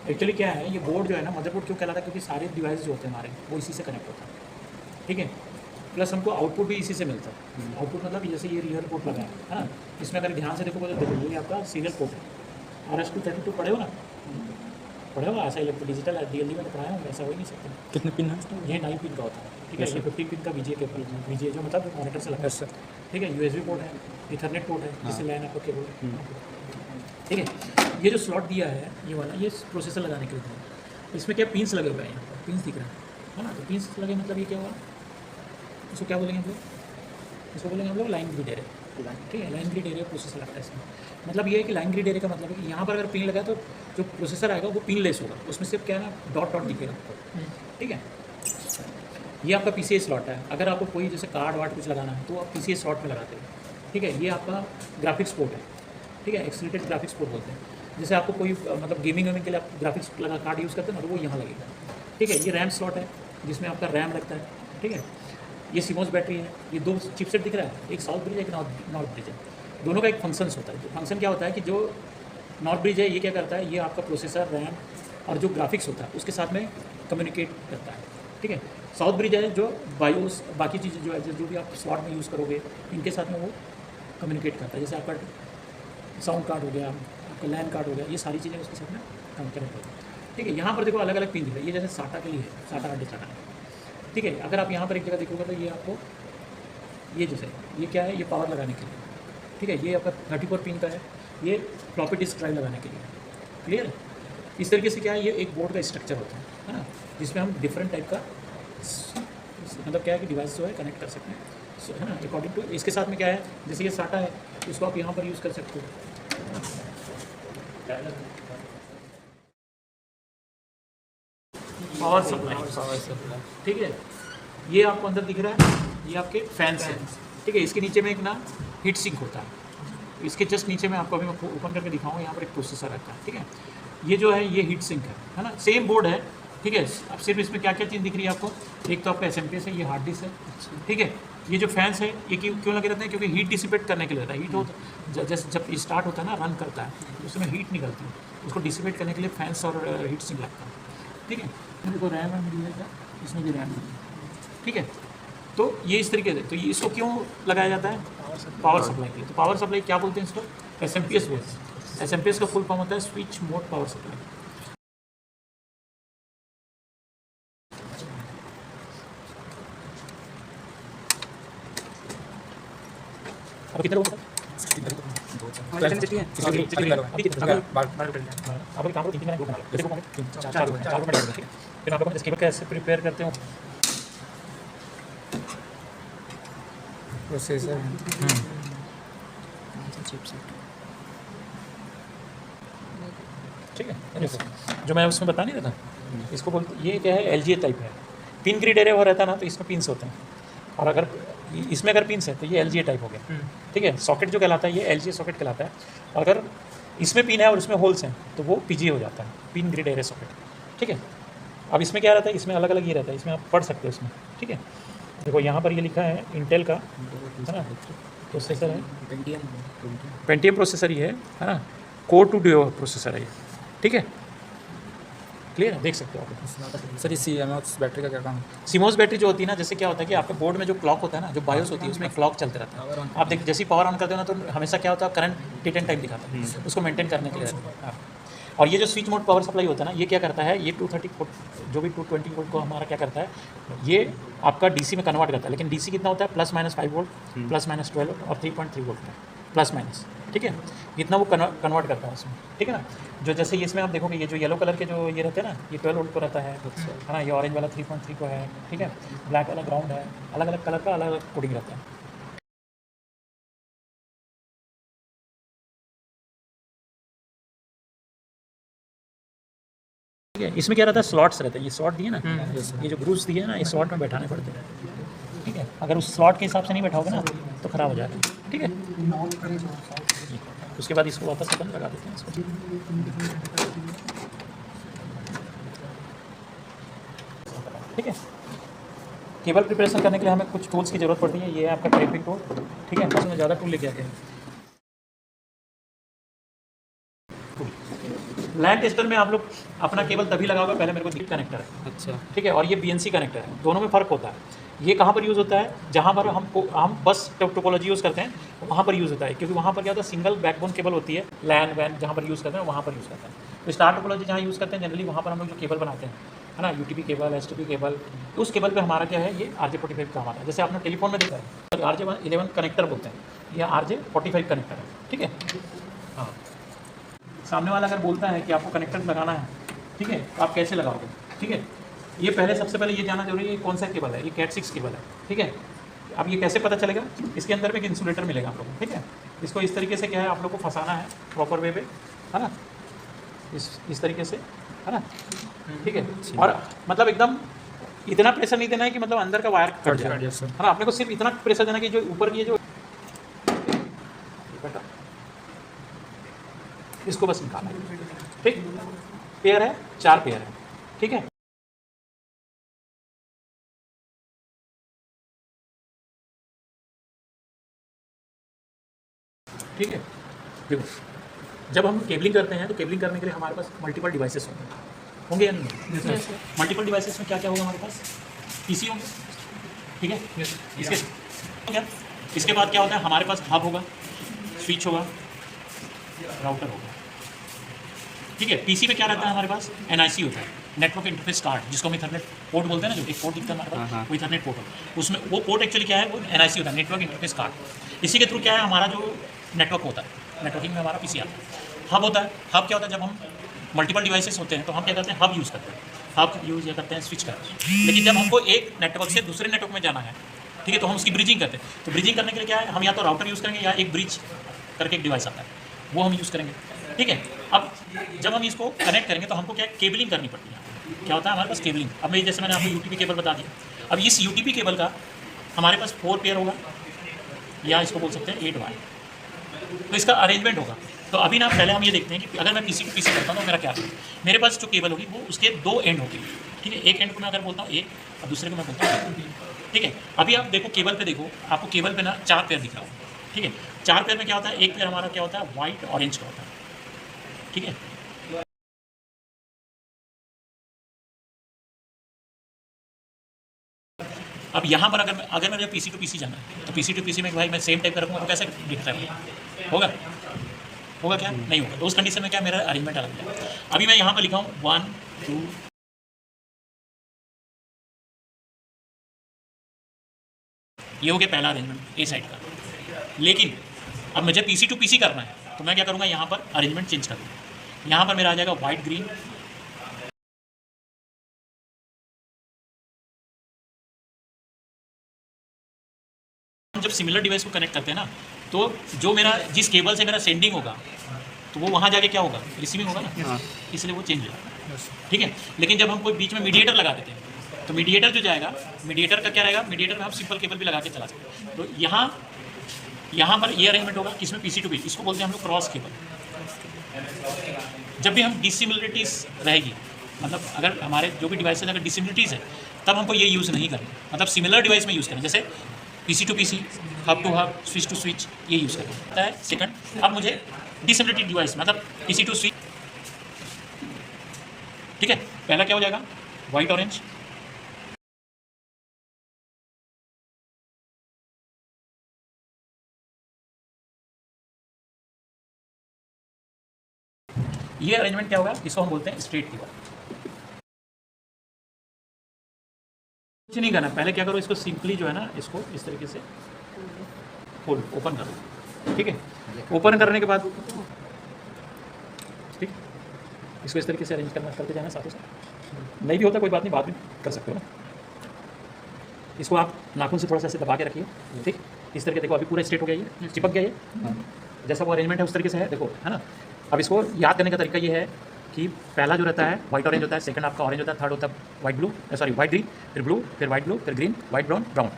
Actually क्या है, ये बोर्ड जो है ना, मदरबोर्ड क्यों कहलाता है, क्योंकि सारे डिवाइस जो होते हैं हमारे वो इसी से कनेक्ट होता है, ठीक है। प्लस हमको आउटपुट भी इसी से मिलता है। आउटपुट मतलब जैसे ये रियल पोर्ट लगा है ना, इसमें अगर ध्यान से देखोगे तो देखो ये आपका सीरियल पोर्ट है। RS-232 पढ़े हो ना, पढ़े हो ऐसा इलेक्ट्रो डिजिटल DLD में पढ़ाया हूँ, ऐसा हो ही नहीं सकता। कितने पिन है? ये 9 पिन का होता है, ठीक है। ये 15 पिन का VGA केबल, VGA जो मतलब मॉनिटर से लगता है, ठीक है। USB पोर्ट है, इथरनेट पोर्ट है, जिससे लैन आपका केबल है, ठीक है। ये जो स्लॉट दिया है ये वाला, ये प्रोसेसर लगाने के लिए दिया है। इसमें क्या पिन्स लगे हुए हैं, यहाँ पर पिन्स दिख रहा है ना। तो पिन्स लगे मतलब ये क्या हुआ, इसको क्या बोलेंगे हम लोग, इसको बोलेंगे हम लोग लाइन ग्रिड एरे, ठीक है। लाइन ग्रिड एरे प्रोसेसर लगता है इसमें। मतलब ये है कि लाइन ग्रिड एरे का मतलब है कि यहाँ पर अगर पिन लगा तो जो प्रोसेसर आएगा वो पिन लेस होगा, उसमें सिर्फ क्या है ना डॉट डॉट दिखेगा, ठीक है। ये आपका PCI स्लॉट है। अगर आपको कोई जैसे कार्ड वार्ड कुछ लगाना है तो आप PCI स्लॉट में लगाते हैं, ठीक है। ये आपका ग्राफिक्स पोर्ट है, ठीक है। एक्सीलेटेड ग्राफिक्स पोर्ट बोलते हैं। जैसे आपको कोई मतलब गेमिंग वेमिंग के लिए आप ग्राफिक्स लगा कार्ड यूज़ करते हैं ना, तो वो यहाँ लगेगा, ठीक है। ये रैम स्लॉट है जिसमें आपका रैम लगता है, ठीक है। ये CMOS बैटरी है। ये 2 चिपसेट दिख रहा है, एक साउथ ब्रिज है, एक नॉर्थ ब्रिज है। दोनों का एक फंक्शंस होता है। जो फंक्शन क्या होता है कि जो नॉर्थ ब्रिज है ये क्या करता है, ये आपका प्रोसेसर, रैम और जो ग्राफिक्स होता है उसके साथ में कम्युनिकेट करता है, ठीक है। साउथ ब्रिज है जो बायोस बाकी चीज़ें जो है जो भी आप स्लॉट में यूज़ करोगे इनके साथ में वो कम्युनिकेट करता है। जैसे आपका साउंड कार्ड हो गया, आपका लैन कार्ड हो गया, ये सारी चीज़ें उसके साथ में कनेक्ट होती है, ठीक है। यहाँ पर देखो अलग अलग पिन दिख रहा है। ये जैसे SATA के लिए है, SATA हार्ड डिस्क लगाना है, ठीक है। अगर आप यहाँ पर एक जगह देखोगे तो ये आपको ये जैसे ये क्या है, ये पावर लगाने के लिए, ठीक है। ये आपका 34 पिन का है, ये फ्लॉपी डिस्क ड्राइव लगाने के लिए, क्लियर है। इस तरीके से क्या है, ये एक बोर्ड का स्ट्रक्चर होता है ना, जिसमें हम डिफरेंट टाइप का मतलब क्या है कि डिवाइस जो है कनेक्ट कर सकते हैं, है ना। अकॉर्डिंग टू इसके साथ में क्या है, जैसे ये SATA है इसको आप यहाँ पर यूज़ कर सकते हो, पावर सप्लाई, ठीक है। ये आपको अंदर दिख रहा है, ये आपके फैंस हैं, ठीक है। इसके नीचे में एक ना हीट सिंक होता है। इसके जस्ट नीचे में आपको अभी मैं ओपन करके दिखाऊंगा, यहाँ पर एक प्रोसेसर रहता है, ठीक है। ये जो है ये हीट सिंक है ना, सेम बोर्ड है, ठीक है। अब सिर्फ इसमें क्या क्या चीज़ दिख रही है आपको, एक तो आपका SMPS है, ये हार्ड डिस्क है, ठीक है। ये जो फैंस है ये क्यों लगे रहते हैं, क्योंकि हीट डिसिपेट करने के लिए रहता है। हीट हो जैसे जब स्टार्ट होता है ना, रन करता है तो उसमें हीट निकलती है, उसको डिसिपेट करने के लिए फैंस और हीट सिंक लगता है, ठीक है। देखो रैम है मिल जाएगा, इसमें भी रैम है, ठीक है। तो ये इस तरीके से, तो ये इसको क्यों लगाया जाता है, पावर सप्लाई के लिए। तो पावर सप्लाई क्या बोलते हैं इसको, SMPS बोलते हैं। SMPS का फुल फॉर्म होता है स्विच मोड पावर सप्लाई। अब कितने लोग फिर आप लोग इसके कैसे प्रिपेयर करते हो, प्रोसेसर ठीक है। जो मैं उसमें बता नहीं रहा था, इसको बोलते, ये क्या है LGA टाइप है। पिन ग्रिड एरे वो रहता है ना, तो इसमें पिन्स होते हैं, और अगर इसमें अगर पिन्स है तो ये LGA टाइप हो गया, ठीक है। सॉकेट जो कहलाता है ये LGA सॉकेट कहलाता है। अगर इसमें पिन है और इसमें होल्स हैं तो वो PGA हो जाता है, पिन ग्रिड एरे सॉकेट, ठीक है। अब इसमें क्या रहता है, इसमें अलग अलग ये रहता है, इसमें आप पढ़ सकते हो इसमें, ठीक है। देखो यहाँ पर ये लिखा है इंटेल का, है ना, प्रोसेसर है, पेंटियम प्रोसेसर ही है ना, कोर 2 डियो प्रोसेसर है ये, ठीक है। क्लियर है, देख सकते हो आप। सर, इस CMOS बैटरी का क्या काम है? CMOS बैटरी जो होती है ना, जैसे क्या होता है कि आपके बोर्ड में जो क्लॉक होता है ना, जो बायोस होती है उसमें क्लॉक चलते रहता है। आप देख जैसे ही पावर ऑन करते हो ना तो हमेशा क्या होता है, करंट डेट एंड टाइम दिखाता है, उसको मेंटेन करने के लिए रहता है। और ये जो स्विच मोड पावर सप्लाई होता है ना, ये क्या करता है, ये 230 वोल्ट जो भी 220 वोल्ट को हमारा क्या करता है, ये आपका DC में कन्वर्ट करता है। लेकिन DC कितना होता है, ±5 वोल्ट, ±12 वोल्ट और 3.3 वोल्ट में प्लस माइनस, ठीक है। इतना वो कन्वर्ट करता है उसमें, ठीक है ना। जो जैसे इसमें आप देखोगे ये जो येलो कलर के जो ये रहते हैं ना, ये 12 वोल्ट को रहता है ना। ये ऑरेंज वाला 3.3 को है, ठीक है। ब्लैक वाला ग्राउंड है, अलग अलग कलर का अलग अलग कोडिंग रहता है। ठीक है, इसमें क्या रहता है, स्लॉट्स रहते हैं। ये स्लॉट दिए ना, ये जो ग्रूव्स दिए ना, ये स्लॉट में बैठाने पड़ते हैं, ठीक है। अगर उस स्लॉट के हिसाब से नहीं बैठाओगे ना तो ख़राब हो जाएगा, ठीक है। उसके बाद इसको वापस अपन लगा देते हैं इसको, ठीक है। केबल प्रिपरेशन करने के लिए हमें कुछ टूल्स की ज़रूरत पड़ती है। ये है आपका क्लैंपिंग टूल, ठीक है। उसमें ज़्यादा टूल लेके आते हैं। लैन टेस्टर में आप लोग अपना केबल तभी लगाओगे, पहले मेरे को कनेक्टर है, अच्छा ठीक है, और ये BNC कनेक्टर है, दोनों में फ़र्क होता है। ये कहाँ पर यूज़ होता है, जहाँ पर हम बस टोपोलॉजी यूज़ करते हैं वहाँ पर यूज़ होता है, क्योंकि वहाँ पर क्या होता है, सिंगल बैकबोन केबल होती है, लैन वैन जहाँ पर यूज़ करते हैं वहाँ पर यूज़ करते हैं। तो स्टार टोपोलॉजी जहाँ यूज़ करते हैं जनरली वहाँ पर हम लोग जो केबल बनाते हैं, है ना, UTP केबल, STP केबल, उस केबल पे हमारा क्या है, ये RJ45 काम आता है। जैसे आपने टेलीफोन में देखा है RJ11 कनेक्टर बोलते हैं, ये RJ45 कनेक्टर है, ठीक है। हाँ, सामने वाला अगर बोलता है कि आपको कनेक्टर लगाना है, ठीक है, तो आप कैसे लगाओगे, ठीक है। ये पहले सबसे पहले ये जानना जरूरी है ये कौन सा केबल है, ये Cat6 केबल है, ठीक है। अब ये कैसे पता चलेगा, इसके अंदर में एक इंसुलेटर मिलेगा आप लोगों को, ठीक है। इसको इस तरीके से क्या है आप लोग को फंसाना है प्रॉपर वे पे, है ना, इस तरीके से, है ना, ठीक है। और मतलब एकदम इतना प्रेशर नहीं देना है कि मतलब अंदर का वायर कट जाए, है ना। आपने को सिर्फ इतना प्रेशर देना कि जो ऊपर की जो इसको बस निकालना है, ठीक। पेयर है, 4 पेयर है, ठीक है। ठीक है, देखो जब हम केबलिंग करते हैं तो केबलिंग करने के लिए हमारे पास मल्टीपल डिवाइसेस होंगे या नहीं? मल्टीपल डिवाइसेस में क्या क्या होगा हमारे पास, PC होंगे, ठीक है। इसके बाद क्या होता है, हमारे पास हब होगा, स्विच होगा, राउटर होगा, ठीक है। PC में क्या रहता है हमारे पास, NIC होता है, नेटवर्क इंटरफेस कार्ड, जिसको हम इथरनेट पोर्ट बोलते हैं ना, जो एक पोर्ट दिखता है हमारे पास, वो इथरनेट पोर्ट है। उसमें वो पोर्ट एक्चुअली क्या है, वो NIC होता है, नेटवर्क इंटरफेस कार्ड। इसी के थ्रू क्या है हमारा जो नेटवर्क होता है, नेटवर्किंग में हमारा PC आता है। हब होता है, हब क्या होता है, जब हम मल्टीपल डिवाइसेस होते हैं तो हम क्या करते हैं, हब यूज़ करते हैं, हब यूज़ या करते हैं, स्विच करते हैं। लेकिन जब हमको एक नेटवर्क से दूसरे नेटवर्क में जाना है, ठीक है, तो हम उसकी ब्रिजिंग करते हैं। तो ब्रिजिंग करने के लिए क्या है, हम या तो राउटर यूज़ करेंगे या एक ब्रिज करके एक डिवाइस आता है, वो हम यूज़ करेंगे, ठीक है। अब जब हम इसको कनेक्ट करेंगे तो हमको क्या केबलिंग करनी पड़ती है। क्या होता है हमारे पास केबलिंग, अब मैं जैसे मैंने आपको UTP केबल बता दिया, अब इस UTP केबल का हमारे पास 4 पेयर होगा, या इसको बोल सकते हैं 8 वायर, तो इसका अरेंजमेंट होगा। तो अभी ना पहले हम ये देखते हैं कि अगर मैं PC टू PC करता हूँ तो मेरा क्या है, मेरे पास जो केबल होगी वो उसके 2 एंड होगी, ठीक है। एक एंड को मैं अगर बोलता हूँ A और दूसरे को मैं बोलता हूँ B, ठीक है। अभी आप देखो केबल पे, देखो आपको केबल पे ना 4 पेयर दिख रहा होगा, ठीक है। 4 पेयर में क्या होता है, एक पेयर हमारा क्या होता है, वाइट ऑरेंज का होता है, ठीक है। अब यहाँ पर अगर मुझे PC टू PC जाना है तो PC टू PC में भाई मैं सेम टाइप का रखूँगा तो कैसे दिखता है, होगा क्या, नहीं होगा। तो उस कंडीशन में क्या मेरा अरेंजमेंट अलग है। अभी मैं यहाँ पर लिखा हूँ 1 2, ये हो गया पहला अरेंजमेंट A साइड का। लेकिन अब मुझे PC टू PC करना है तो मैं क्या करूँगा, यहाँ पर अरेंजमेंट चेंज कर दूँगा। यहाँ पर मेरा आ जाएगा वाइट ग्रीन, जब सिमिलर डिवाइस को कनेक्ट करते हैं ना, तो जो मेरा जिस केबल से मेरा सेंडिंग होगा तो वो वहाँ जाके क्या होगा, रिसीविंग होगा ना, इसलिए वो चेंज हो जाएगा, ठीक है। लेकिन जब हम कोई बीच में मीडिएटर लगा देते हैं तो मीडिएटर जो जाएगा, मीडिएटर का क्या रहेगा, मीडिएटर में हम सिंपल केबल भी लगा के चला सकते हैं। तो यहाँ पर ये अरेंजमेंट होगा, इसमें PC टू PC, इसको बोलते हैं हम लोग क्रॉस केबल। जब भी हम डिसिमिलरिटीज़ रहेगी, मतलब अगर हमारे जो भी डिवाइस अगर डिसिमिलरिटीज़ है तब हमको ये यूज़ नहीं करना, मतलब सिमिलर डिवाइस में यूज़ करें, जैसे PC to PC, hub to hub, switch to switch, ये यूज़ करना है। सेकंड, अब मुझे डिसिमिलरिटी डिवाइस मतलब PC टू स्विच, ठीक है। पहला क्या हो जाएगा, वाइट ऑरेंज, ये अरेंजमेंट क्या होगा, इसको हम बोलते हैं स्ट्रेट केबल। कुछ नहीं करना, पहले क्या करो, इसको सिंपली जो है ना, इसको इस तरीके से खोल ओपन करो, ठीक है। ओपन करने के बाद ठीक, इसको इस तरीके से अरेंज करते जाना साथों साथ। नहीं भी होता कोई बात नहीं, बाद में कर सकते हो ना। इसको आप नाखून से थोड़ा सा ऐसे दबा के रखिए, ठीक। इस तरीके देखो अभी पूरा स्ट्रेट हो गया, ये चिपक गया, ये जैसा वो अरेंजमेंट है उस तरीके से है, देखो, है ना। अब इसको याद करने का तरीका ये है कि पहला जो रहता है वाइट ऑरेंज होता है, सेकंड आपका ऑरेंज होता है, थर्ड होता है white blue, sorry white green, फिर ब्लू, फिर वाइट ब्लू, फिर ग्रीन, वाइट ब्राउन, ब्राउन,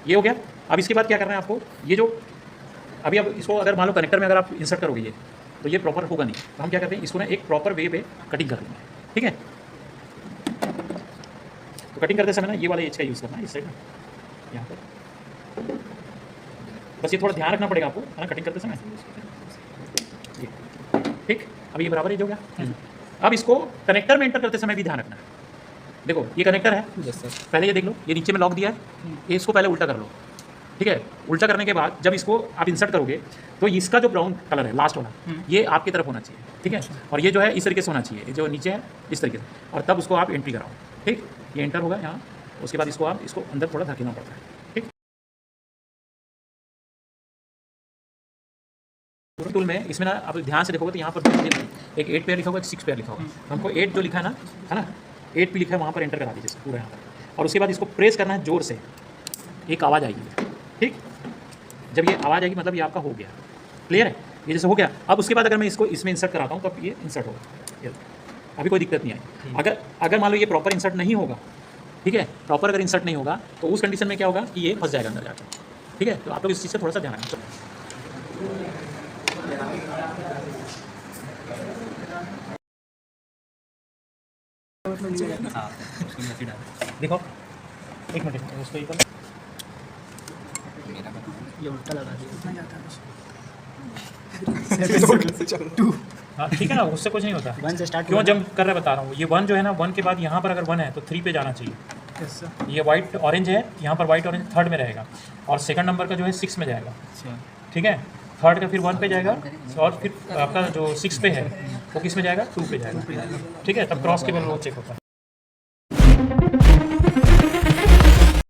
ये हो गया। अब इसके बाद क्या करना है आपको, ये जो अभी अब इसको अगर मान लो कनेक्टर में अगर आप इंसर्ट करोगे ये, तो ये प्रॉपर होगा नहीं, तो हम क्या करते हैं, इसको ना एक प्रॉपर वे पे कटिंग कर देंगे, ठीक है। तो कटिंग करते समय ना ये वाला एज का यूज़ करना है, इस साइड में यहाँ पर, बस ये थोड़ा ध्यान रखना पड़ेगा आपको, है ना, कटिंग करते समय, ठीक। अब ये बराबर एज हो गया, अब इसको कनेक्टर में एंटर करते समय भी ध्यान रखना है। देखो ये कनेक्टर है, पहले ये देख लो, ये नीचे में लॉक दिया है, ये इसको पहले उल्टा कर लो, ठीक है। उल्टा करने के बाद जब इसको आप इंसर्ट करोगे तो इसका जो ब्राउन कलर है लास्ट वाला, ये आपकी तरफ होना चाहिए, ठीक है। और ये जो है इस तरीके से होना चाहिए, जो नीचे है इस तरीके से, और तब उसको आप एंट्री कराओ, ठीक। ये एंटर होगा यहाँ, उसके बाद इसको अंदर थोड़ा धकेलना पड़ता है, ठीक। टूल में इसमें ना आप ध्यान से देखोगे तो यहाँ पर एक 8 पेयर लिखा होगा, एक 6 पेयर लिखा होगा। हमको 8 जो लिखा है ना 8 पे लिखा है, वहाँ पर एंटर करा दीजिए पूरा यहाँ पर, और उसके बाद इसको प्रेस करना है जोर से, एक आवाज़ आएगी, ठीक। जब ये आवाज़ आएगी मतलब ये आपका हो गया, क्लियर है। ये जैसे हो गया, अब उसके बाद अगर मैं इसको इसमें इंसर्ट कराता हूँ तो ये इंसर्ट होगा, ये अभी कोई दिक्कत नहीं आई। अगर मान लो ये प्रॉपर इंसर्ट नहीं होगा, ठीक है, प्रॉपर अगर इंसर्ट नहीं होगा तो उस कंडीशन में क्या होगा कि ये फंस जाएगा अंदर जाकर, ठीक है। तो आप लोग इस चीज़ से थोड़ा सा ध्यान रखना। देखो एक मिनट उसको ये उल्टा लगा दिया, हाँ ठीक है ना, उससे कुछ नहीं होता। 1 से स्टार्ट क्यों जंप कर रहा है बता रहा हूँ। ये 1 जो है ना, 1 के बाद यहाँ पर अगर 1 है तो 3 पे जाना चाहिए। ये वाइट ऑरेंज है, यहाँ पर वाइट ऑरेंज 3rd में रहेगा, और सेकंड नंबर का जो है 6 में जाएगा, ठीक है। 3rd का फिर 1 पे जाएगा, और फिर आपका जो 6 पे है वो किस में जाएगा, 2 पे जाएगा, ठीक है। तब क्रॉस केवल वो चेक होता है।